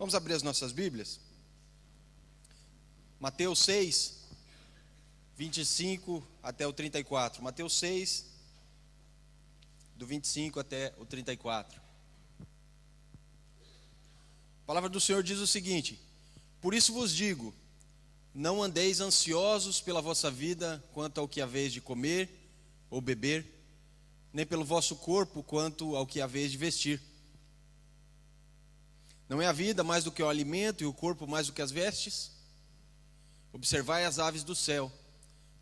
Vamos abrir as nossas Bíblias? Mateus 6, 25 até o 34. Mateus 6, do 25 até o 34. A palavra do Senhor diz o seguinte: por isso vos digo, não andeis ansiosos pela vossa vida, quanto ao que haveis de comer ou beber, nem pelo vosso corpo, quanto ao que haveis de vestir. Não é a vida mais do que o alimento e o corpo mais do que as vestes? Observai as aves do céu,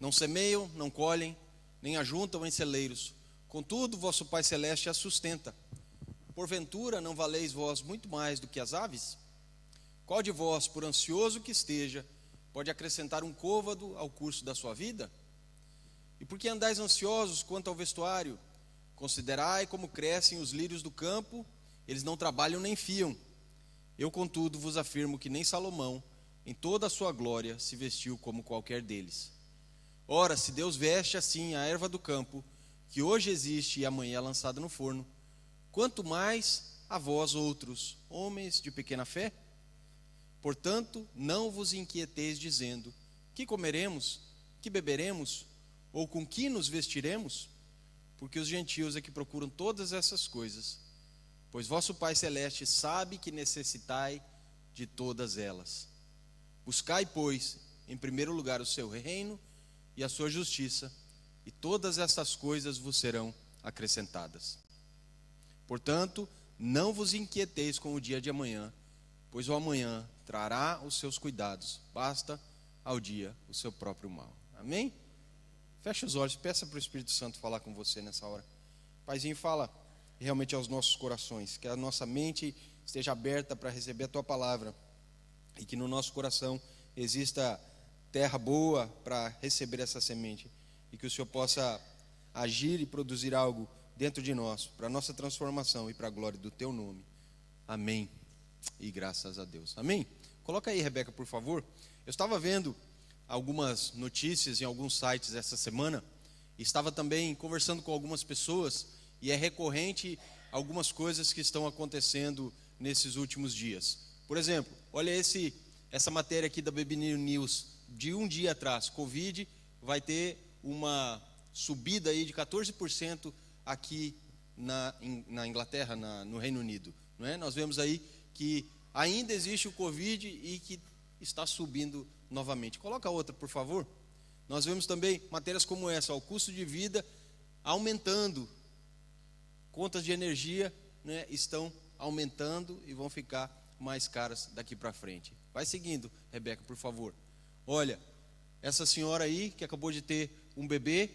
não semeiam, não colhem, nem ajuntam em celeiros, contudo vosso Pai Celeste as sustenta. Porventura não valeis vós muito mais do que as aves? Qual de vós, por ansioso que esteja, pode acrescentar um côvado ao curso da sua vida? E por que andais ansiosos quanto ao vestuário? Considerai como crescem os lírios do campo, eles não trabalham nem fiam. Eu, contudo, vos afirmo que nem Salomão, em toda a sua glória, se vestiu como qualquer deles. Ora, se Deus veste assim a erva do campo, que hoje existe e amanhã é lançada no forno, quanto mais a vós outros, homens de pequena fé? Portanto, não vos inquieteis dizendo, que comeremos, que beberemos, ou com que nos vestiremos? Porque os gentios é que procuram todas essas coisas, pois vosso Pai Celeste sabe que necessitai de todas elas. Buscai, pois, em primeiro lugar o seu reino e a sua justiça, e todas essas coisas vos serão acrescentadas. Portanto, não vos inquieteis com o dia de amanhã, pois o amanhã trará os seus cuidados, basta ao dia o seu próprio mal. Amém? Feche os olhos, peça para o Espírito Santo falar com você nessa hora. Paizinho, fala realmente aos nossos corações, que a nossa mente esteja aberta para receber a Tua palavra, e que no nosso coração exista terra boa para receber essa semente, e que o Senhor possa agir e produzir algo dentro de nós, para a nossa transformação e para a glória do Teu nome. Amém. E graças a Deus. Amém? Coloca aí, Rebeca, por favor. Eu estava vendo algumas notícias em alguns sites essa semana, e estava também conversando com algumas pessoas, e é recorrente algumas coisas que estão acontecendo nesses últimos dias. Por exemplo, olha essa matéria aqui da Baby News, de um dia atrás. Covid vai ter uma subida aí de 14% aqui na Inglaterra, no Reino Unido. Não é? Nós vemos aí que ainda existe o Covid e que está subindo novamente. Coloca outra, por favor. Nós vemos também matérias como essa, o custo de vida aumentando. Contas de energia, né, estão aumentando e vão ficar mais caras daqui para frente. Vai seguindo, Rebeca, por favor. Olha, essa senhora aí que acabou de ter um bebê,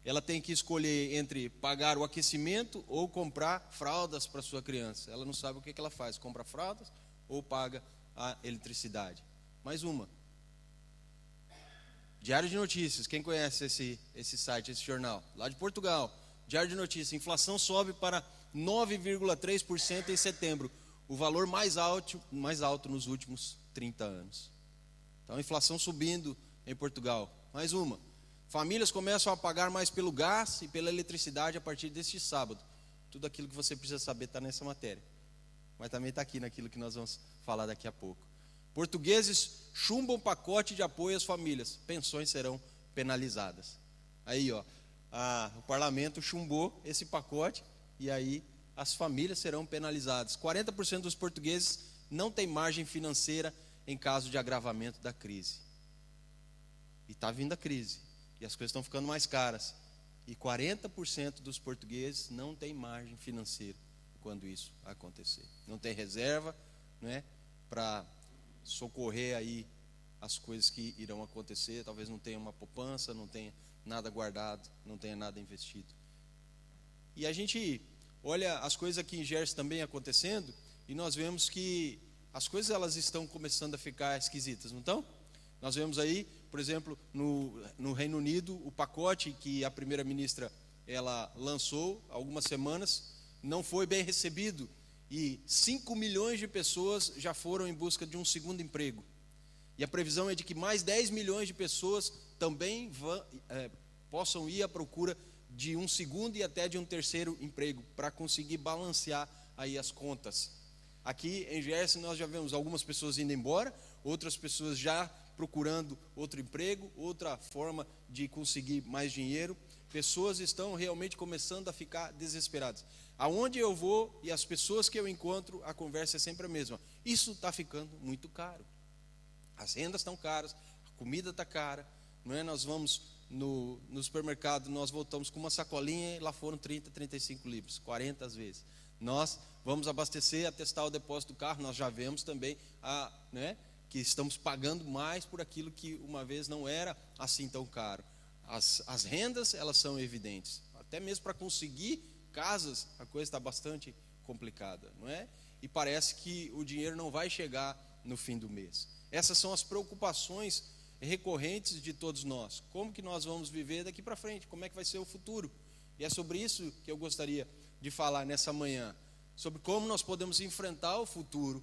ela tem que escolher entre pagar o aquecimento ou comprar fraldas para sua criança. Ela não sabe o que ela faz, compra fraldas ou paga a eletricidade. Mais uma. Diário de Notícias, quem conhece esse site, esse jornal? Lá de Portugal. Diário de Notícias, inflação sobe para 9,3% em setembro, o valor mais alto nos últimos 30 anos. Então, a inflação subindo em Portugal. Mais uma. Famílias começam a pagar mais pelo gás e pela eletricidade a partir deste sábado. Tudo aquilo que você precisa saber está nessa matéria. Mas também está aqui naquilo que nós vamos falar daqui a pouco. Portugueses chumbam pacote de apoio às famílias. Pensões serão penalizadas. Aí, ó. O parlamento chumbou esse pacote e aí as famílias serão penalizadas. 40% dos portugueses não têm margem financeira em caso de agravamento da crise. E está vindo a crise. E as coisas estão ficando mais caras. E 40% dos portugueses não têm margem financeira quando isso acontecer. Não tem reserva, né, para socorrer aí as coisas que irão acontecer. Talvez não tenha uma poupança, não tenha nada guardado, não tenha nada investido. E a gente olha as coisas aqui em Jersey também acontecendo, e nós vemos que as coisas elas estão começando a ficar esquisitas, não estão? Nós vemos aí, por exemplo, no Reino Unido, o pacote que a primeira-ministra ela lançou há algumas semanas, não foi bem recebido, e 5 milhões de pessoas já foram em busca de um segundo emprego. E a previsão é de que mais 10 milhões de pessoas também possam ir à procura de um segundo e até de um terceiro emprego, para conseguir balancear aí as contas. Aqui em Gerson nós já vemos algumas pessoas indo embora, outras pessoas já procurando outro emprego, outra forma de conseguir mais dinheiro. Pessoas estão realmente começando a ficar desesperadas. Aonde eu vou e as pessoas que eu encontro, a conversa é sempre a mesma. Isso está ficando muito caro. As rendas estão caras, a comida está cara. Não é? Nós vamos no supermercado, nós voltamos com uma sacolinha e lá foram 30, 35 libras, 40 às vezes. Nós vamos abastecer, atestar o depósito do carro, nós já vemos também que estamos pagando mais por aquilo que uma vez não era assim tão caro. As rendas, elas são evidentes. Até mesmo para conseguir casas, a coisa está bastante complicada, não é? E parece que o dinheiro não vai chegar no fim do mês. Essas são as preocupações recorrentes de todos nós. Como que nós vamos viver daqui para frente? Como é que vai ser o futuro? E é sobre isso que eu gostaria de falar nessa manhã. Sobre como nós podemos enfrentar o futuro,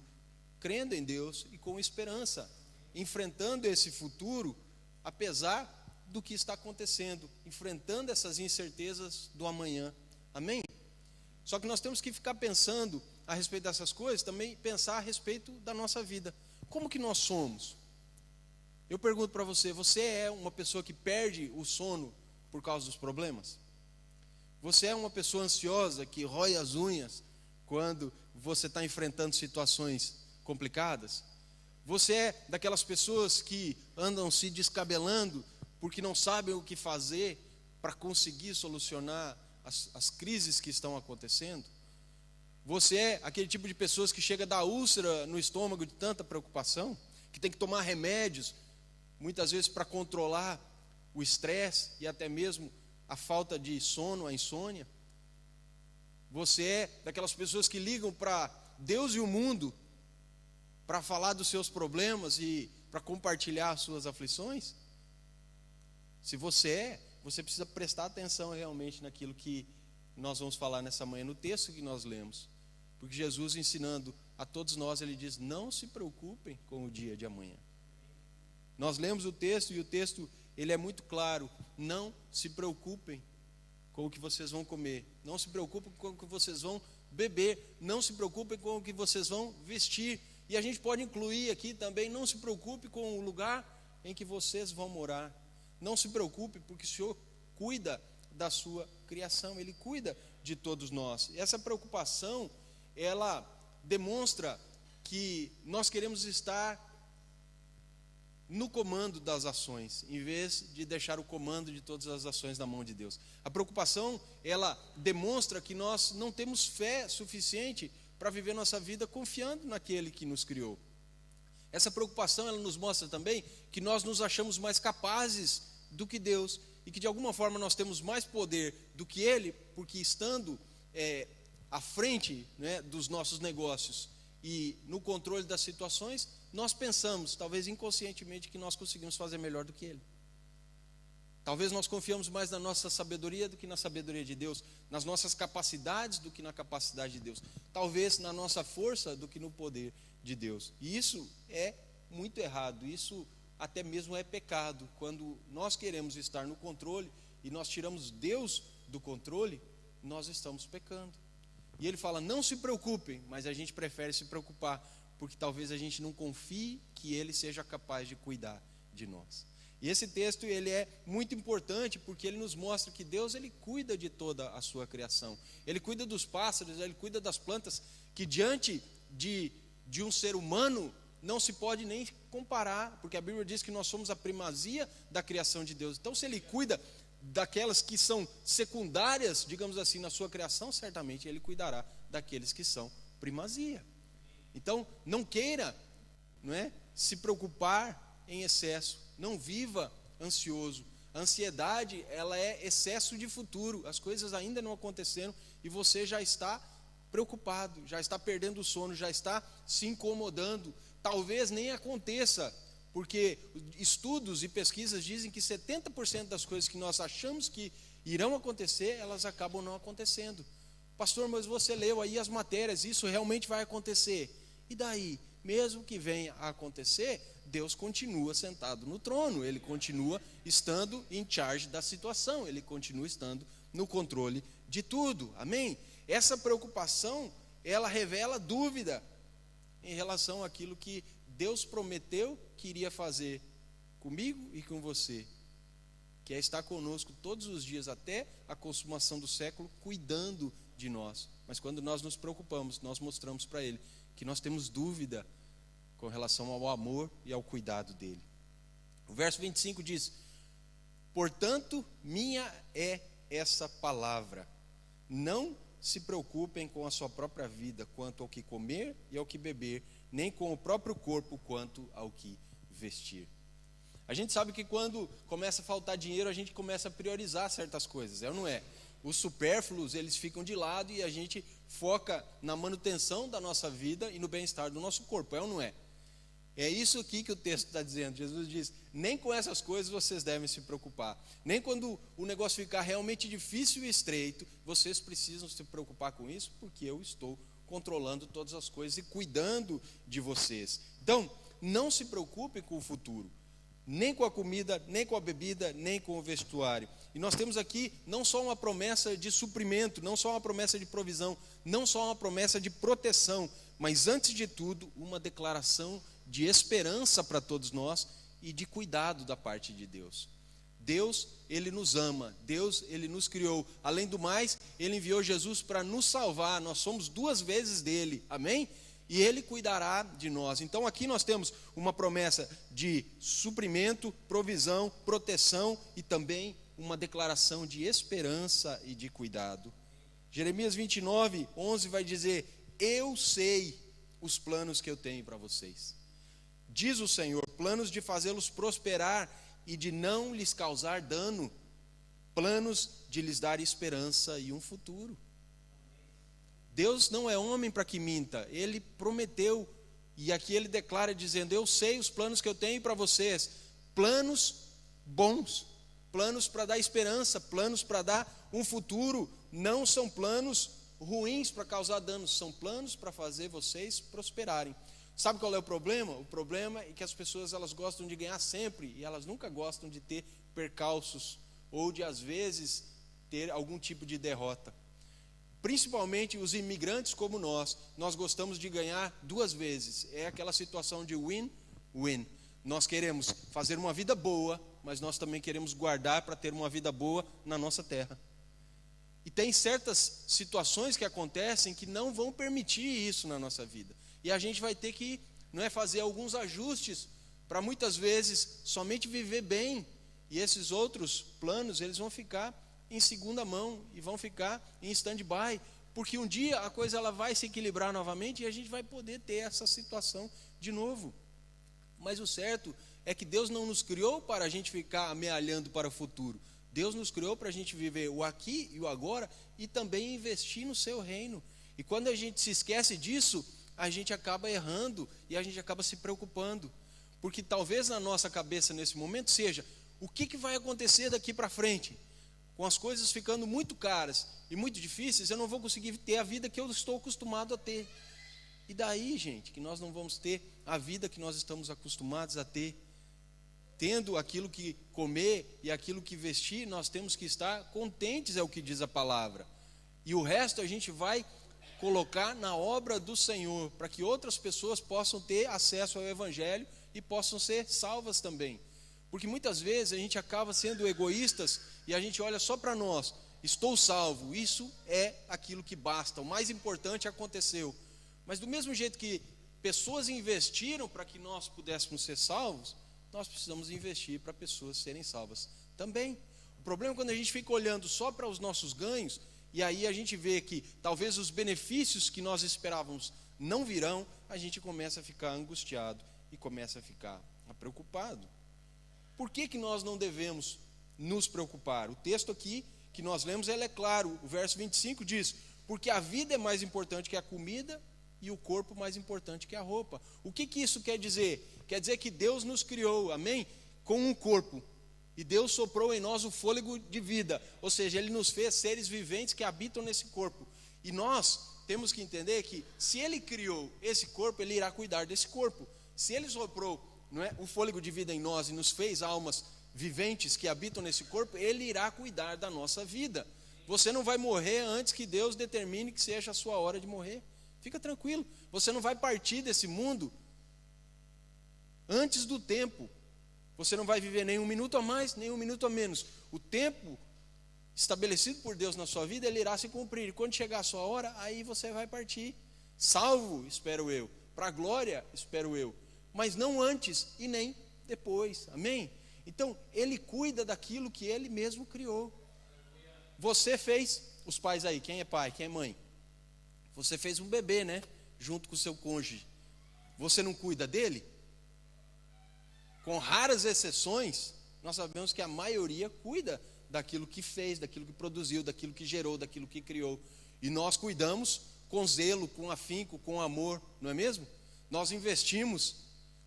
crendo em Deus e com esperança. Enfrentando esse futuro, apesar do que está acontecendo. Enfrentando essas incertezas do amanhã. Amém? Só que nós temos que ficar pensando a respeito dessas coisas, também pensar a respeito da nossa vida. Como que nós somos? Eu pergunto para você, você é uma pessoa que perde o sono por causa dos problemas? Você é uma pessoa ansiosa que rói as unhas quando você está enfrentando situações complicadas? Você é daquelas pessoas que andam se descabelando porque não sabem o que fazer para conseguir solucionar as crises que estão acontecendo? Você é aquele tipo de pessoas que chega a dar úlcera no estômago de tanta preocupação, que tem que tomar remédios, muitas vezes para controlar o estresse e até mesmo a falta de sono, a insônia? Você é daquelas pessoas que ligam para Deus e o mundo para falar dos seus problemas e para compartilhar as suas aflições? Se você precisa prestar atenção realmente naquilo que nós vamos falar nessa manhã, no texto que nós lemos. Porque Jesus, ensinando a todos nós, ele diz: não se preocupem com o dia de amanhã. Nós lemos o texto e o texto ele é muito claro. Não se preocupem com o que vocês vão comer, não se preocupem com o que vocês vão beber, não se preocupem com o que vocês vão vestir. E a gente pode incluir aqui também: não se preocupe com o lugar em que vocês vão morar. Não se preocupe, porque o Senhor cuida da sua criação, Ele cuida de todos nós. E essa preocupação, ela demonstra que nós queremos estar no comando das ações, em vez de deixar o comando de todas as ações na mão de Deus. A preocupação, ela demonstra que nós não temos fé suficiente para viver nossa vida confiando naquele que nos criou. Essa preocupação, ela nos mostra também que nós nos achamos mais capazes do que Deus, e que de alguma forma nós temos mais poder do que Ele, porque estando à frente, dos nossos negócios e no controle das situações, nós pensamos, talvez inconscientemente, que nós conseguimos fazer melhor do que Ele. Talvez nós confiamos mais na nossa sabedoria do que na sabedoria de Deus, nas nossas capacidades do que na capacidade de Deus, talvez na nossa força do que no poder de Deus. E isso é muito errado, isso até mesmo é pecado. Quando nós queremos estar no controle e nós tiramos Deus do controle, nós estamos pecando. E ele fala: não se preocupem, mas a gente prefere se preocupar, porque talvez a gente não confie que Ele seja capaz de cuidar de nós. E esse texto, ele é muito importante, porque ele nos mostra que Deus, ele cuida de toda a sua criação. Ele cuida dos pássaros, ele cuida das plantas, que diante de um ser humano não se pode nem comparar, porque a Bíblia diz que nós somos a primazia da criação de Deus. Então, se Ele cuida daquelas que são secundárias, digamos assim, na sua criação, certamente Ele cuidará daqueles que são primazia. Então, não queira, se preocupar em excesso, não viva ansioso. A ansiedade, ela é excesso de futuro, as coisas ainda não aconteceram e você já está preocupado, já está perdendo o sono, já está se incomodando. Talvez nem aconteça, porque estudos e pesquisas dizem que 70% das coisas que nós achamos que irão acontecer, elas acabam não acontecendo. Pastor, mas você leu aí as matérias, isso realmente vai acontecer. E daí? Mesmo que venha a acontecer, Deus continua sentado no trono, Ele continua estando em charge da situação, Ele continua estando no controle de tudo. Amém? Essa preocupação, ela revela dúvida. em relação àquilo que Deus prometeu que iria fazer comigo e com você, que é estar conosco todos os dias até a consumação do século, cuidando de nós. Mas quando nós nos preocupamos, nós mostramos para Ele que nós temos dúvida com relação ao amor e ao cuidado dele. O verso 25 diz: portanto, minha é essa palavra, não se preocupem com a sua própria vida quanto ao que comer e ao que beber, nem com o próprio corpo quanto ao que vestir. A gente sabe que quando começa a faltar dinheiro, a gente começa a priorizar certas coisas, é ou não é? Os supérfluos, eles ficam de lado e a gente foca na manutenção da nossa vida e no bem-estar do nosso corpo, é ou não é? É isso aqui que o texto está dizendo. Jesus diz: nem com essas coisas vocês devem se preocupar. Nem quando o negócio ficar realmente difícil e estreito, vocês precisam se preocupar com isso, porque eu estou controlando todas as coisas e cuidando de vocês. Então, não se preocupe com o futuro, nem com a comida, nem com a bebida, nem com o vestuário. E nós temos aqui não só uma promessa de suprimento, não só uma promessa de provisão, não só uma promessa de proteção, mas antes de tudo, uma declaração de esperança para todos nós e de cuidado da parte de Deus. Deus, Ele nos ama, Deus, Ele nos criou. Além do mais, Ele enviou Jesus para nos salvar, nós somos duas vezes dele, amém? E Ele cuidará de nós. Então aqui nós temos uma promessa de suprimento, provisão, proteção e também uma declaração de esperança e de cuidado. Jeremias 29, 11 vai dizer: eu sei os planos que eu tenho para vocês, diz o Senhor, planos de fazê-los prosperar e de não lhes causar dano, planos de lhes dar esperança e um futuro. Deus não é homem para que minta, Ele prometeu, e aqui Ele declara dizendo: eu sei os planos que eu tenho para vocês, planos bons, planos para dar esperança, planos para dar um futuro, não são planos ruins para causar danos, são planos para fazer vocês prosperarem. Sabe qual é o problema? O problema é que as pessoas, elas gostam de ganhar sempre e elas nunca gostam de ter percalços ou de, às vezes, ter algum tipo de derrota. Principalmente os imigrantes como nós gostamos de ganhar duas vezes. É aquela situação de win-win. Nós queremos fazer uma vida boa, mas nós também queremos guardar para ter uma vida boa na nossa terra. E tem certas situações que acontecem que não vão permitir isso na nossa vida. E a gente vai ter que, fazer alguns ajustes para muitas vezes somente viver bem. E esses outros planos, eles vão ficar em segunda mão e vão ficar em stand-by. Porque um dia a coisa ela vai se equilibrar novamente e a gente vai poder ter essa situação de novo. Mas o certo é que Deus não nos criou para a gente ficar amealhando para o futuro. Deus nos criou para a gente viver o aqui e o agora e também investir no seu reino. E quando a gente se esquece disso, a gente acaba errando e a gente acaba se preocupando. Porque talvez na nossa cabeça nesse momento seja: o que vai acontecer daqui para frente? Com as coisas ficando muito caras e muito difíceis, eu não vou conseguir ter a vida que eu estou acostumado a ter. E daí, gente, que nós não vamos ter a vida que nós estamos acostumados a ter. Tendo aquilo que comer e aquilo que vestir, nós temos que estar contentes, é o que diz a palavra. E o resto a gente vai colocar na obra do Senhor, para que outras pessoas possam ter acesso ao Evangelho e possam ser salvas também. Porque muitas vezes a gente acaba sendo egoístas e a gente olha só para nós: estou salvo, isso é aquilo que basta, o mais importante aconteceu. Mas do mesmo jeito que pessoas investiram para que nós pudéssemos ser salvos, nós precisamos investir para pessoas serem salvas também. O problema é quando a gente fica olhando só para os nossos ganhos, e aí a gente vê que talvez os benefícios que nós esperávamos não virão, a gente começa a ficar angustiado e começa a ficar preocupado. Por que nós não devemos nos preocupar? O texto aqui que nós lemos, ele é claro. O verso 25 diz: porque a vida é mais importante que a comida e o corpo mais importante que a roupa. O que isso quer dizer? Quer dizer que Deus nos criou, amém? Com um corpo. E Deus soprou em nós o fôlego de vida. Ou seja, Ele nos fez seres viventes que habitam nesse corpo. E nós temos que entender que se Ele criou esse corpo, Ele irá cuidar desse corpo. Se Ele soprou o fôlego de vida em nós e nos fez almas viventes que habitam nesse corpo, Ele irá cuidar da nossa vida. Você não vai morrer antes que Deus determine que seja a sua hora de morrer. Fica tranquilo, você não vai partir desse mundo antes do tempo. Você não vai viver nem um minuto a mais, nem um minuto a menos. O tempo estabelecido por Deus na sua vida, ele irá se cumprir. E quando chegar a sua hora, aí você vai partir. Salvo, espero eu. Para a glória, espero eu. Mas não antes e nem depois. Amém? Então, ele cuida daquilo que ele mesmo criou. Você fez, os pais aí, quem é pai, quem é mãe? Você fez um bebê, né? Junto com o seu cônjuge. Você não cuida dele? Com raras exceções, nós sabemos que a maioria cuida daquilo que fez, daquilo que produziu, daquilo que gerou, daquilo que criou. E nós cuidamos com zelo, com afinco, com amor, não é mesmo? Nós investimos,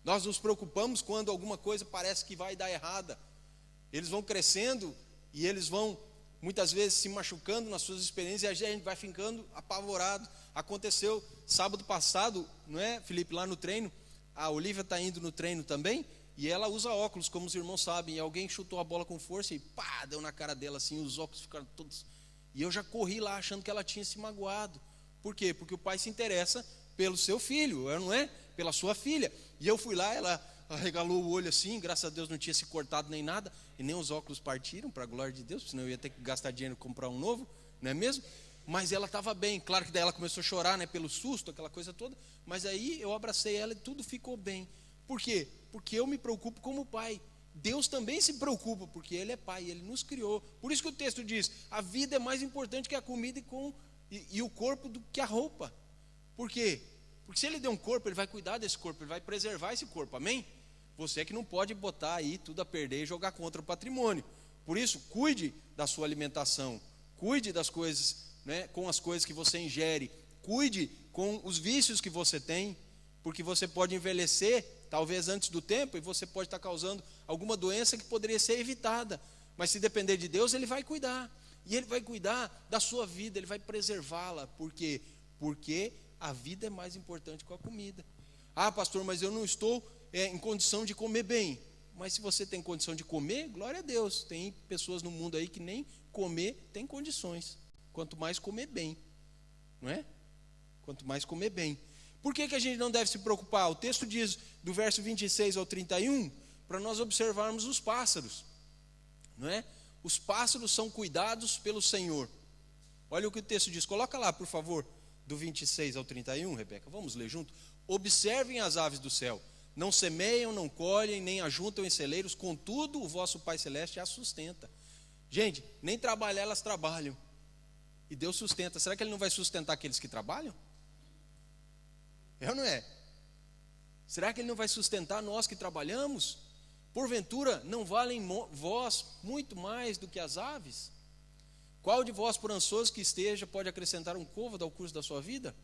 nós nos preocupamos quando alguma coisa parece que vai dar errada. Eles vão crescendo e eles vão muitas vezes se machucando nas suas experiências e a gente vai ficando apavorado. Aconteceu sábado passado, não é, Felipe, lá no treino, a Olivia está indo no treino também, e ela usa óculos, como os irmãos sabem, e alguém chutou a bola com força e pá, deu na cara dela assim, os óculos ficaram todos, e eu já corri lá achando que ela tinha se magoado. Por quê? Porque o pai se interessa pelo seu filho, não é? Pela sua filha. E eu fui lá, ela arregalou o olho assim, graças a Deus não tinha se cortado nem nada, e nem os óculos partiram, para a glória de Deus, senão eu ia ter que gastar dinheiro e comprar um novo, não é mesmo? Mas ela estava bem, claro que daí ela começou a chorar, né, pelo susto, aquela coisa toda, mas aí eu abracei ela e tudo ficou bem. Por quê? Porque eu me preocupo como pai. Deus também se preocupa, porque Ele é pai, Ele nos criou. Por isso que o texto diz, a vida é mais importante que a comida e o corpo do que a roupa. Por quê? Porque se Ele deu um corpo, Ele vai cuidar desse corpo, Ele vai preservar esse corpo, amém? Você é que não pode botar aí tudo a perder e jogar contra o patrimônio. Por isso, cuide da sua alimentação, cuide das coisas, né, com as coisas que você ingere, cuide com os vícios que você tem, porque você pode envelhecer, talvez antes do tempo, e você pode estar causando alguma doença que poderia ser evitada. Mas se depender de Deus, Ele vai cuidar. E Ele vai cuidar da sua vida, Ele vai preservá-la. Por quê? Porque a vida é mais importante que a comida. Ah, pastor, mas eu não estou em condição de comer bem. Mas se você tem condição de comer, glória a Deus. Tem pessoas no mundo aí que nem comer tem condições. Quanto mais comer bem, não é? Quanto mais comer bem. Por que a gente não deve se preocupar? O texto diz, do verso 26 ao 31, para nós observarmos os pássaros, não é? Os pássaros são cuidados pelo Senhor. Olha o que o texto diz, coloca lá, por favor, do 26 ao 31, Rebeca, vamos ler junto. Observem as aves do céu, não semeiam, não colhem, nem ajuntam em celeiros, contudo o vosso Pai Celeste as sustenta. Gente, nem trabalhar elas trabalham, e Deus sustenta. Será que Ele não vai sustentar aqueles que trabalham? É ou não é? Será que Ele não vai sustentar nós que trabalhamos? Porventura, não valem vós muito mais do que as aves? Qual de vós, por ansioso que esteja, pode acrescentar um côvado ao curso da sua vida?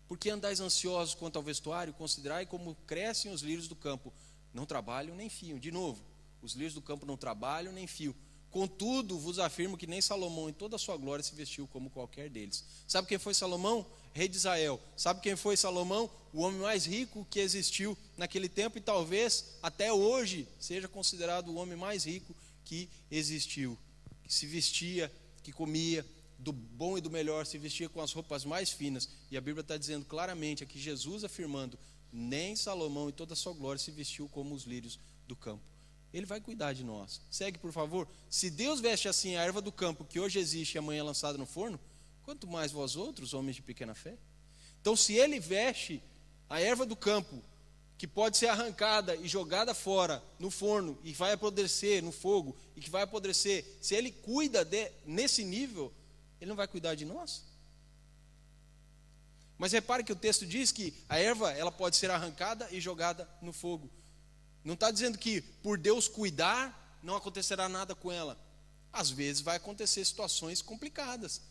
Porque andais ansiosos quanto ao vestuário, considerai como crescem os lírios do campo. Não trabalham nem fiam. De novo, os lírios do campo não trabalham nem fiam. Contudo, vos afirmo que nem Salomão em toda a sua glória se vestiu como qualquer deles. Sabe quem foi Salomão? Rei de Israel. Sabe quem foi Salomão? O homem mais rico que existiu naquele tempo e talvez até hoje seja considerado o homem mais rico que existiu. Que se vestia, que comia do bom e do melhor, se vestia com as roupas mais finas. E a Bíblia está dizendo claramente aqui, Jesus afirmando, nem Salomão em toda a sua glória se vestiu como os lírios do campo. Ele vai cuidar de nós. Segue, por favor. Se Deus veste assim a erva do campo, que hoje existe e amanhã é lançada no forno, quanto mais vós outros, homens de pequena fé? Então, se Ele veste a erva do campo, que pode ser arrancada e jogada fora no forno, e vai apodrecer no fogo, e que vai apodrecer, se Ele cuida nesse nível, Ele não vai cuidar de nós? Mas repare que o texto diz que a erva ela pode ser arrancada e jogada no fogo. Não está dizendo que por Deus cuidar, não acontecerá nada com ela. Às vezes vai acontecer situações complicadas.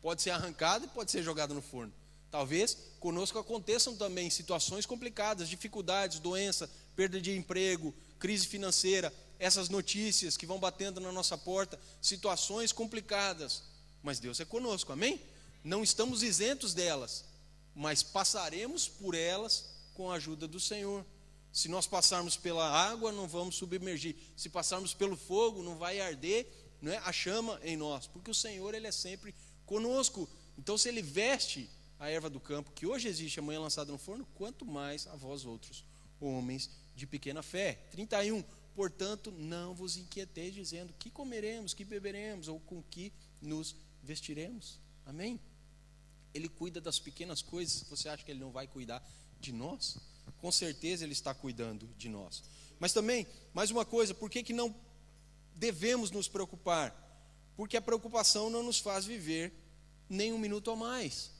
Pode ser arrancada e pode ser jogada no forno. Talvez conosco aconteçam também situações complicadas, dificuldades, doença, perda de emprego, crise financeira, essas notícias que vão batendo na nossa porta, situações complicadas. Mas Deus é conosco, amém? Não estamos isentos delas, mas passaremos por elas com a ajuda do Senhor. Se nós passarmos pela água, não vamos submergir. Se passarmos pelo fogo, não vai arder, não é, a chama em nós. Porque o Senhor, Ele é sempre conosco. Então, se Ele veste a erva do campo, que hoje existe, amanhã lançada no forno, quanto mais a vós outros, homens de pequena fé. 31. Portanto, não vos inquieteis dizendo, que comeremos, que beberemos, ou com que nos vestiremos. Amém? Ele cuida das pequenas coisas. Você acha que Ele não vai cuidar de nós? Com certeza Ele está cuidando de nós. Mas também, mais uma coisa, por que não devemos nos preocupar? Porque a preocupação não nos faz viver nem um minuto a mais.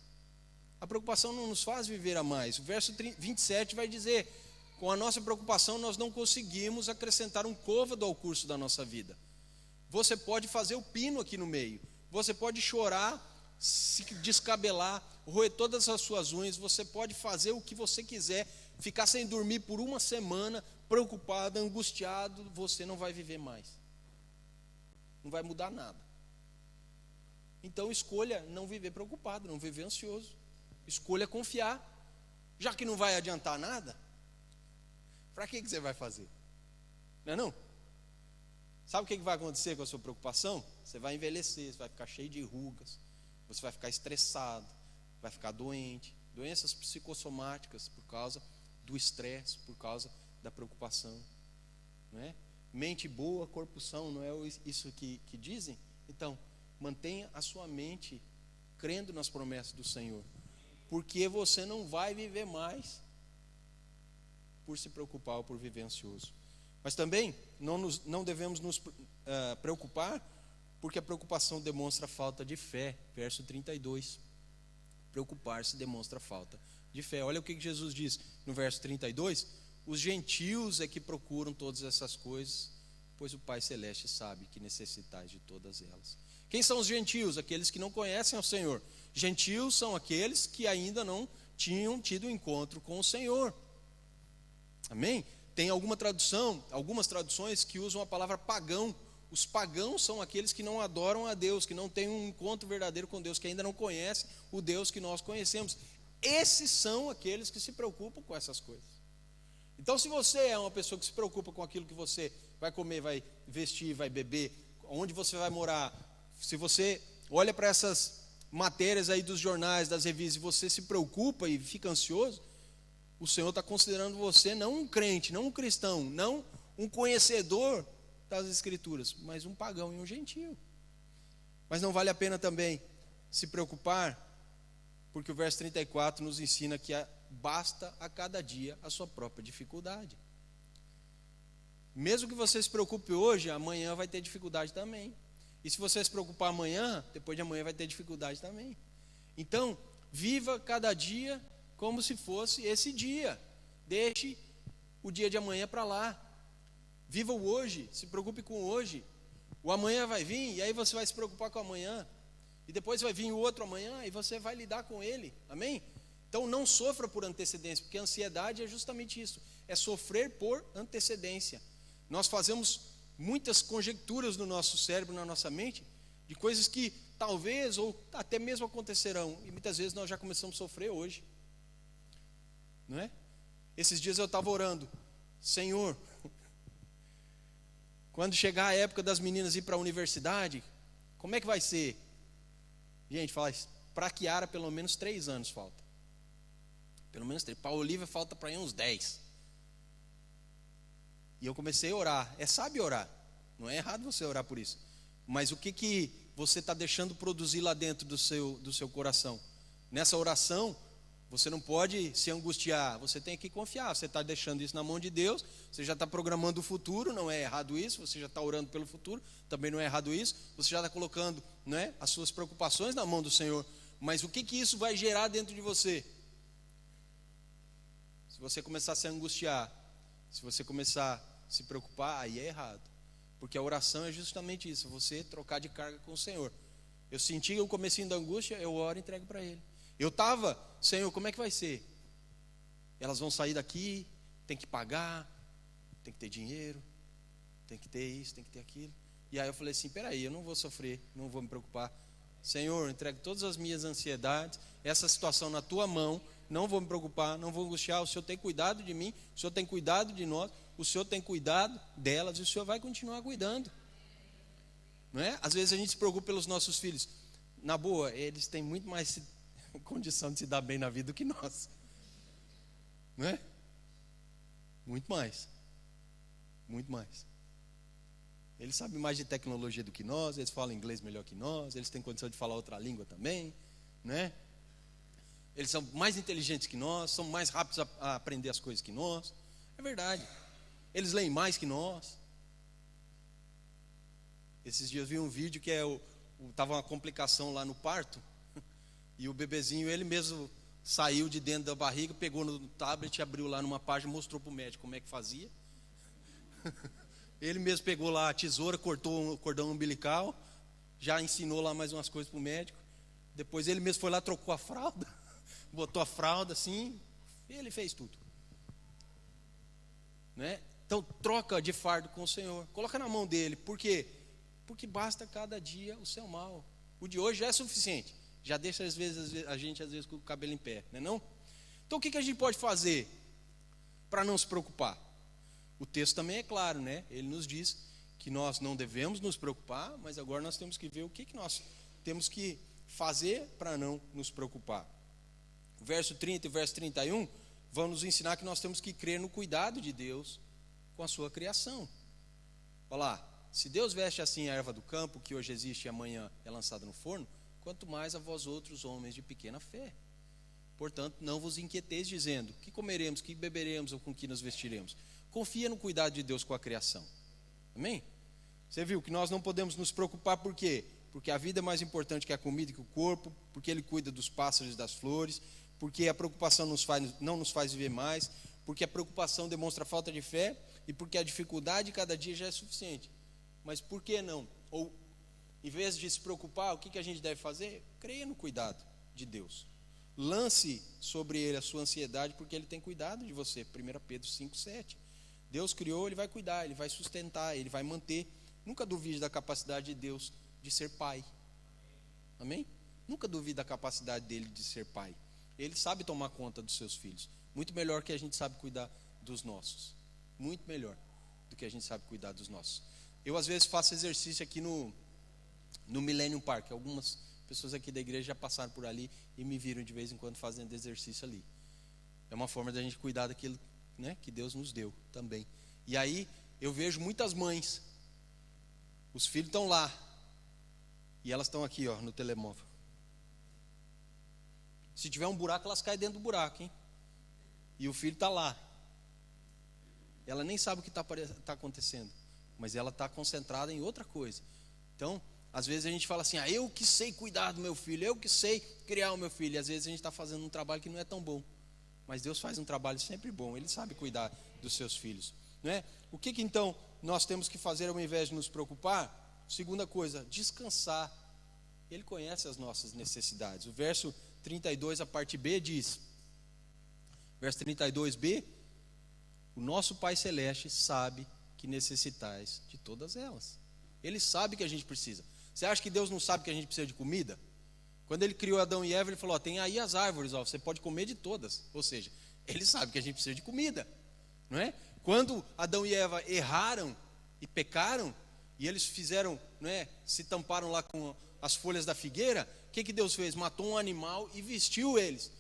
A preocupação não nos faz viver a mais. O verso 27 vai dizer, com a nossa preocupação nós não conseguimos acrescentar um côvado ao curso da nossa vida. Você pode fazer o pino aqui no meio, você pode chorar, se descabelar, roer todas as suas unhas, você pode fazer o que você quiser, ficar sem dormir por uma semana, preocupado, angustiado, você não vai viver mais. Não vai mudar nada. Então escolha não viver preocupado, não viver ansioso. Escolha confiar. Já que não vai adiantar nada, para que você vai fazer? Não é não? Sabe o que vai acontecer com a sua preocupação? Você vai envelhecer, você vai ficar cheio de rugas, você vai ficar estressado, vai ficar doente, doenças psicossomáticas por causa do estresse, por causa da preocupação, não é? Mente boa, corpo são, não é isso que dizem? Então, mantenha a sua mente crendo nas promessas do Senhor, porque você não vai viver mais por se preocupar ou por viver ansioso. Mas também não devemos nos preocupar, porque a preocupação demonstra falta de fé. Verso 32. Preocupar-se demonstra falta de fé. Olha o que Jesus diz no verso 32. Os gentios é que procuram todas essas coisas, pois o Pai Celeste sabe que necessitais de todas elas. Quem são os gentios? Aqueles que não conhecem ao Senhor. Gentios são aqueles que ainda não tinham tido encontro com o Senhor. Amém? Tem algumas traduções que usam a palavra pagão. Os pagãos são aqueles que não adoram a Deus, que não têm um encontro verdadeiro com Deus, que ainda não conhecem o Deus que nós conhecemos. Esses são aqueles que se preocupam com essas coisas. Então, se você é uma pessoa que se preocupa com aquilo que você vai comer, vai vestir, vai beber, onde você vai morar, se você olha para essas matérias aí dos jornais, das revistas, e você se preocupa e fica ansioso, o Senhor está considerando você não um crente, não um cristão, não um conhecedor das Escrituras, mas um pagão e um gentio. Mas não vale a pena também se preocupar, porque o verso 34 nos ensina que basta a cada dia a sua própria dificuldade. Mesmo que você se preocupe hoje, amanhã vai ter dificuldade também. E se você se preocupar amanhã, depois de amanhã vai ter dificuldade também. Então, viva cada dia como se fosse esse dia. Deixe o dia de amanhã para lá. Viva o hoje, se preocupe com o hoje. O amanhã vai vir e aí você vai se preocupar com o amanhã. E depois vai vir o outro amanhã e você vai lidar com ele. Amém? Então não sofra por antecedência, porque a ansiedade é justamente isso. É sofrer por antecedência. Nós fazemos muitas conjecturas no nosso cérebro, na nossa mente, de coisas que talvez ou até mesmo acontecerão. E muitas vezes nós já começamos a sofrer hoje. Não é? Esses dias eu estava orando, Senhor, quando chegar a época das meninas ir para a universidade, como é que vai ser? Gente, fala, para Kiara pelo menos 3 anos falta. Pelo menos 3. Para a Olivia falta para aí uns 10. E eu comecei a orar. É sábio orar. Não é errado você orar por isso. Mas o que você está deixando produzir lá dentro do seu coração? Nessa oração, você não pode se angustiar, você tem que confiar. Você está deixando isso na mão de Deus, você já está programando o futuro, não é errado isso. Você já está orando pelo futuro, também não é errado isso. Você já está colocando, não é, as suas preocupações na mão do Senhor. Mas o que isso vai gerar dentro de você? Se você começar a se angustiar, se você começar a se preocupar, aí é errado. Porque a oração é justamente isso, você trocar de carga com o Senhor. Eu senti o comecinho da angústia, eu oro e entrego para Ele. Eu estava, Senhor, como é que vai ser? Elas vão sair daqui, tem que pagar, tem que ter dinheiro, tem que ter isso, tem que ter aquilo. E aí eu falei assim, peraí, eu não vou sofrer, não vou me preocupar. Senhor, entrego todas as minhas ansiedades, essa situação na Tua mão, não vou me preocupar, não vou angustiar, o Senhor tem cuidado de mim, o Senhor tem cuidado de nós, o Senhor tem cuidado delas e o Senhor vai continuar cuidando. Não é? Às vezes a gente se preocupa pelos nossos filhos. Na boa, eles têm muito mais condição de se dar bem na vida do que nós. Não é? Muito mais. Muito mais. Eles sabem mais de tecnologia do que nós, eles falam inglês melhor que nós, eles têm condição de falar outra língua também, né? Eles são mais inteligentes que nós, são mais rápidos a aprender as coisas que nós. É verdade. Eles leem mais que nós. Esses dias eu vi um vídeo que estava uma complicação lá no parto, e o bebezinho, ele mesmo saiu de dentro da barriga, pegou no tablet, abriu lá numa página, mostrou para o médico como é que fazia. Ele mesmo pegou lá a tesoura, cortou o cordão umbilical, já ensinou lá mais umas coisas para o médico. Depois ele mesmo foi lá, trocou a fralda, botou a fralda assim, e ele fez tudo. Né? Então troca de fardo com o Senhor, coloca na mão dele. Por quê? Porque basta cada dia o seu mal. O de hoje já é suficiente, já deixa a gente às vezes com o cabelo em pé, não é não? Então o que a gente pode fazer para não se preocupar? O texto também é claro, né? Ele nos diz que nós não devemos nos preocupar, mas agora nós temos que ver o que nós temos que fazer para não nos preocupar. O verso 30 e o verso 31 vão nos ensinar que nós temos que crer no cuidado de Deus com a sua criação. Olha lá, se Deus veste assim a erva do campo, que hoje existe e amanhã é lançada no forno, quanto mais a vós outros homens de pequena fé. Portanto, não vos inquieteis dizendo, que comeremos, que beberemos ou com que nos vestiremos. Confia no cuidado de Deus com a criação. Amém? Você viu que nós não podemos nos preocupar por quê? Porque a vida é mais importante que a comida e que o corpo, porque Ele cuida dos pássaros e das flores, porque a preocupação não nos faz viver mais, porque a preocupação demonstra falta de fé e porque a dificuldade de cada dia já é suficiente. Mas por que não? Ou, em vez de se preocupar, o que a gente deve fazer? Creia no cuidado de Deus. Lance sobre Ele a sua ansiedade, porque Ele tem cuidado de você. 1 Pedro 5,7. Deus criou, Ele vai cuidar, Ele vai sustentar, Ele vai manter. Nunca duvide da capacidade de Deus de ser pai. Amém? Nunca duvide da capacidade dele de ser pai. Ele sabe tomar conta dos seus filhos. Muito melhor que a gente sabe cuidar dos nossos. Muito melhor do que a gente sabe cuidar dos nossos. Eu às vezes faço exercício aqui no Millennium Park. Algumas pessoas aqui da igreja já passaram por ali e me viram de vez em quando fazendo exercício ali. É uma forma da gente cuidar daquilo, né, que Deus nos deu também. E aí eu vejo muitas mães, os filhos estão lá e elas estão aqui, ó, no telemóvel. Se tiver um buraco, elas caem dentro do buraco, hein? E o filho está lá. Ela nem sabe o que está acontecendo, mas ela está concentrada em outra coisa. Então, às vezes a gente fala assim, eu que sei cuidar do meu filho, eu que sei criar o meu filho. E às vezes a gente está fazendo um trabalho que não é tão bom. Mas Deus faz um trabalho sempre bom, Ele sabe cuidar dos seus filhos, não é? O que então nós temos que fazer ao invés de nos preocupar? Segunda coisa, descansar. Ele conhece as nossas necessidades. O verso 32, a parte B diz, verso 32b, o nosso Pai Celeste sabe que necessitais de todas elas. Ele sabe que a gente precisa. Você acha que Deus não sabe que a gente precisa de comida? Quando Ele criou Adão e Eva, Ele falou, tem aí as árvores, você pode comer de todas. Ou seja, Ele sabe que a gente precisa de comida, não é? Quando Adão e Eva erraram e pecaram, e eles fizeram, não é, se tamparam lá com as folhas da figueira, o que Deus fez? Matou um animal e vestiu eles.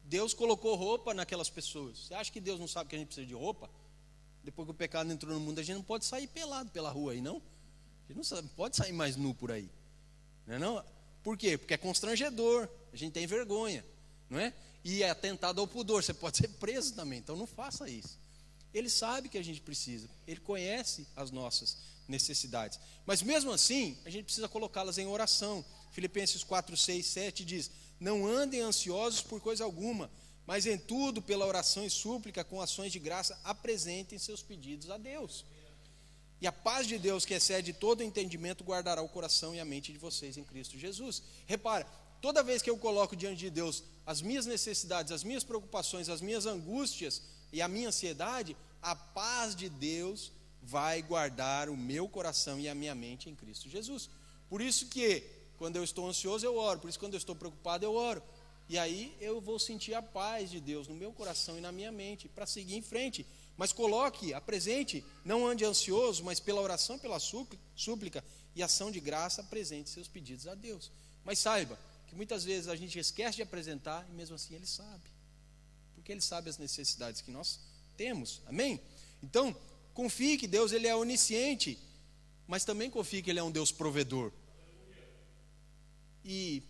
Deus colocou roupa naquelas pessoas. Você acha que Deus não sabe que a gente precisa de roupa? Depois que o pecado entrou no mundo, a gente não pode sair pelado pela rua aí, não? A gente não pode sair mais nu por aí, não é não? Por quê? Porque é constrangedor, a gente tem vergonha, não é? E é atentado ao pudor, você pode ser preso também, então não faça isso. Ele sabe que a gente precisa, Ele conhece as nossas necessidades, mas mesmo assim, a gente precisa colocá-las em oração. Filipenses 4, 6, 7 diz, não andem ansiosos por coisa alguma, mas em tudo, pela oração e súplica, com ações de graça, apresentem seus pedidos a Deus. E a paz de Deus, que excede todo entendimento, guardará o coração e a mente de vocês em Cristo Jesus. Repara, toda vez que eu coloco diante de Deus as minhas necessidades, as minhas preocupações, as minhas angústias e a minha ansiedade, a paz de Deus vai guardar o meu coração e a minha mente em Cristo Jesus. Por isso que, quando eu estou ansioso, eu oro. Por isso que quando eu estou preocupado, eu oro. E aí eu vou sentir a paz de Deus no meu coração e na minha mente, para seguir em frente. Mas coloque, apresente, não ande ansioso, mas pela oração, pela súplica e ação de graça, apresente seus pedidos a Deus. Mas saiba que muitas vezes a gente esquece de apresentar, e mesmo assim Ele sabe. Porque Ele sabe as necessidades que nós temos, amém? Então, confie que Deus Ele é onisciente, mas também confie que Ele é um Deus provedor. E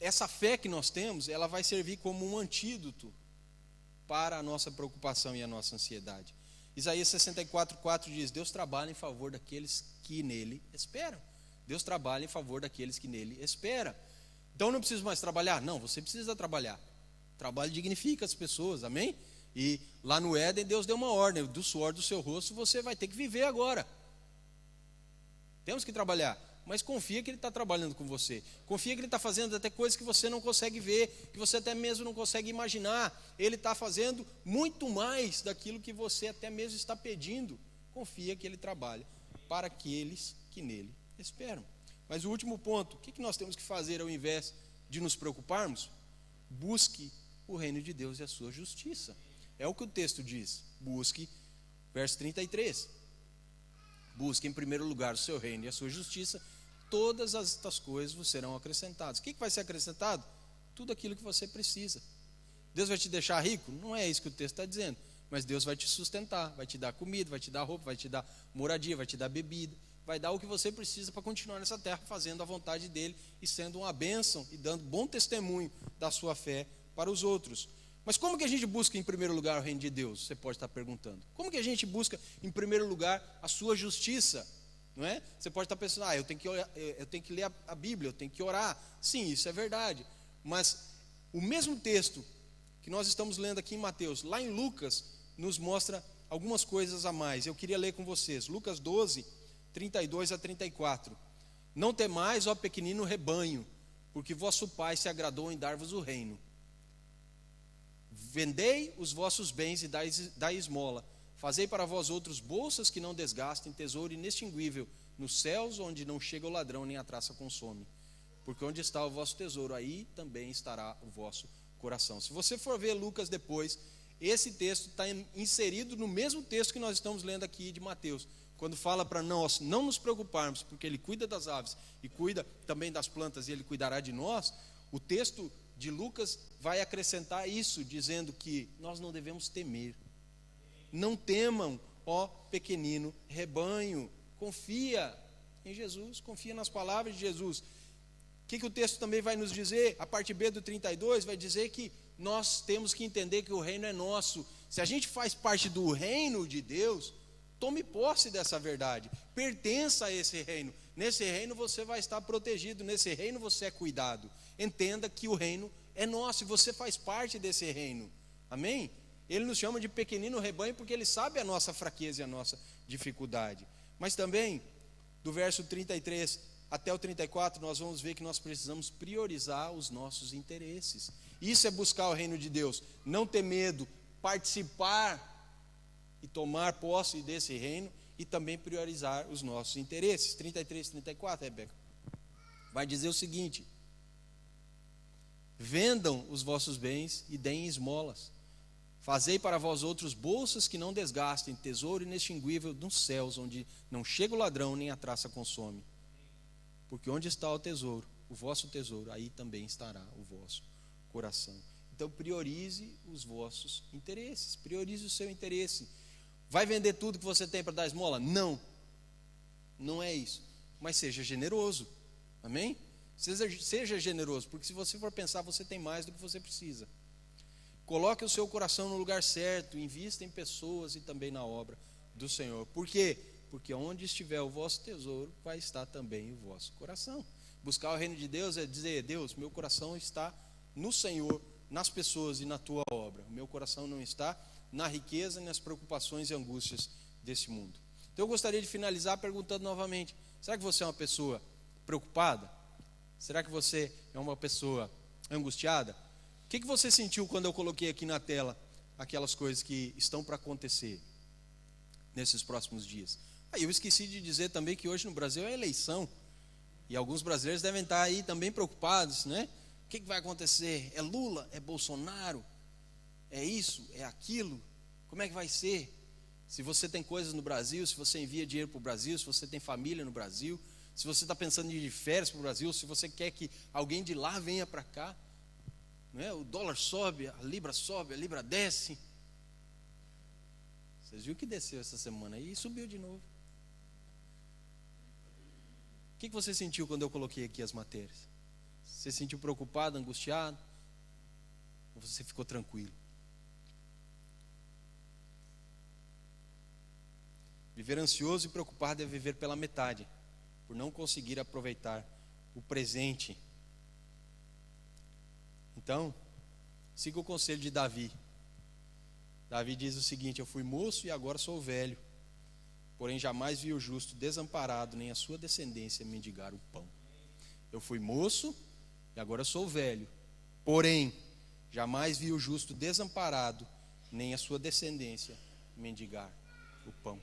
essa fé que nós temos, ela vai servir como um antídoto para a nossa preocupação e a nossa ansiedade. Isaías 64:4 diz: Deus trabalha em favor daqueles que nele esperam. Deus trabalha em favor daqueles que nele esperam. Então não preciso mais trabalhar? Não, você precisa trabalhar. Trabalho dignifica as pessoas, amém? E lá no Éden Deus deu uma ordem: do suor do seu rosto você vai ter que viver agora. Temos que trabalhar, mas confia que Ele está trabalhando com você. Confia que Ele está fazendo até coisas que você não consegue ver, que você até mesmo não consegue imaginar. Ele está fazendo muito mais daquilo que você até mesmo está pedindo. Confia que Ele trabalha para aqueles que nele esperam. Mas o último ponto, o que nós temos que fazer ao invés de nos preocuparmos? Busque o reino de Deus e a sua justiça. É o que o texto diz. Busque, verso 33. Busque em primeiro lugar o seu reino e a sua justiça, todas estas coisas vos serão acrescentadas. O que vai ser acrescentado? Tudo aquilo que você precisa. Deus vai te deixar rico? Não é isso que o texto está dizendo. Mas Deus vai te sustentar, vai te dar comida, vai te dar roupa, vai te dar moradia, vai te dar bebida, vai dar o que você precisa para continuar nessa terra, fazendo a vontade dEle e sendo uma bênção e dando bom testemunho da sua fé para os outros. Mas como que a gente busca em primeiro lugar o reino de Deus? Você pode estar perguntando. Como que a gente busca em primeiro lugar a sua justiça? Não é? Você pode estar pensando, eu tenho que ler a Bíblia, eu tenho que orar. Sim, isso é verdade. Mas o mesmo texto que nós estamos lendo aqui em Mateus, lá em Lucas, nos mostra algumas coisas a mais. Eu queria ler com vocês. Lucas 12, 32 a 34. Não temais, ó pequenino rebanho, porque vosso Pai se agradou em dar-vos o reino. Vendei os vossos bens e dai esmola. Fazei para vós outros bolsas que não desgastem, tesouro inextinguível nos céus, onde não chega o ladrão nem a traça consome. Porque onde está o vosso tesouro, aí também estará o vosso coração. Se você for ver Lucas depois, esse texto está inserido no mesmo texto que nós estamos lendo aqui de Mateus, quando fala para nós não nos preocuparmos, porque Ele cuida das aves e cuida também das plantas e Ele cuidará de nós. O texto de Lucas vai acrescentar isso, dizendo que nós não devemos temer. Não temam, ó pequenino rebanho. Confia em Jesus, confia nas palavras de Jesus. O que o texto também vai nos dizer? A parte B do 32 vai dizer que nós temos que entender que o reino é nosso. Se a gente faz parte do reino de Deus, tome posse dessa verdade. Pertença a esse reino. Nesse reino você vai estar protegido. Nesse reino você é cuidado. Entenda que o reino é nosso e você faz parte desse reino. Amém? Ele nos chama de pequenino rebanho porque Ele sabe a nossa fraqueza e a nossa dificuldade. Mas também, do verso 33 até o 34, nós vamos ver que nós precisamos priorizar os nossos interesses. Isso é buscar o reino de Deus. Não ter medo, participar e tomar posse desse reino e também priorizar os nossos interesses. 33, 34, Rebeca, vai dizer o seguinte: vendam os vossos bens e deem esmolas. Fazei para vós outros bolsas que não desgastem, tesouro inextinguível nos céus, onde não chega o ladrão nem a traça consome. Porque onde está o tesouro, o vosso tesouro, aí também estará o vosso coração. Então priorize os vossos interesses, priorize o seu interesse. Vai vender tudo que você tem para dar esmola? Não, não é isso. Mas seja generoso, amém? Seja generoso, porque se você for pensar, você tem mais do que você precisa. Coloque o seu coração no lugar certo, invista em pessoas e também na obra do Senhor. Por quê? Porque onde estiver o vosso tesouro, vai estar também o vosso coração. Buscar o reino de Deus é dizer: Deus, meu coração está no Senhor, nas pessoas e na tua obra. O meu coração não está na riqueza, nas preocupações e angústias desse mundo. Então eu gostaria de finalizar perguntando novamente: será que você é uma pessoa preocupada? Será que você é uma pessoa angustiada? O que você sentiu quando eu coloquei aqui na tela aquelas coisas que estão para acontecer nesses próximos dias? Eu esqueci de dizer também que hoje no Brasil é eleição, e alguns brasileiros devem estar aí também preocupados, né? O que vai acontecer? É Lula? É Bolsonaro? É isso? É aquilo? Como é que vai ser? Se você tem coisas no Brasil, se você envia dinheiro para o Brasil, se você tem família no Brasil, se você está pensando em ir de férias para o Brasil, se você quer que alguém de lá venha para cá, né? O dólar sobe, a libra desce. Vocês viram que desceu essa semana aí e subiu de novo. O que você sentiu quando eu coloquei aqui as matérias? Você se sentiu preocupado, angustiado? Ou você ficou tranquilo? Viver ansioso e preocupado é viver pela metade, por não conseguir aproveitar o presente. Então, siga o conselho de Davi. Davi diz o seguinte: eu fui moço e agora sou velho, porém jamais vi o justo desamparado, nem a sua descendência mendigar o pão. Eu fui moço e agora sou velho, porém jamais vi o justo desamparado, nem a sua descendência mendigar o pão.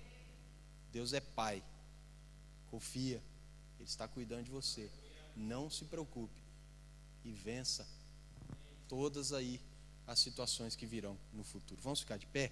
Deus é Pai, confia, Ele está cuidando de você. Não se preocupe e vença todas aí as situações que virão no futuro. Vamos ficar de pé?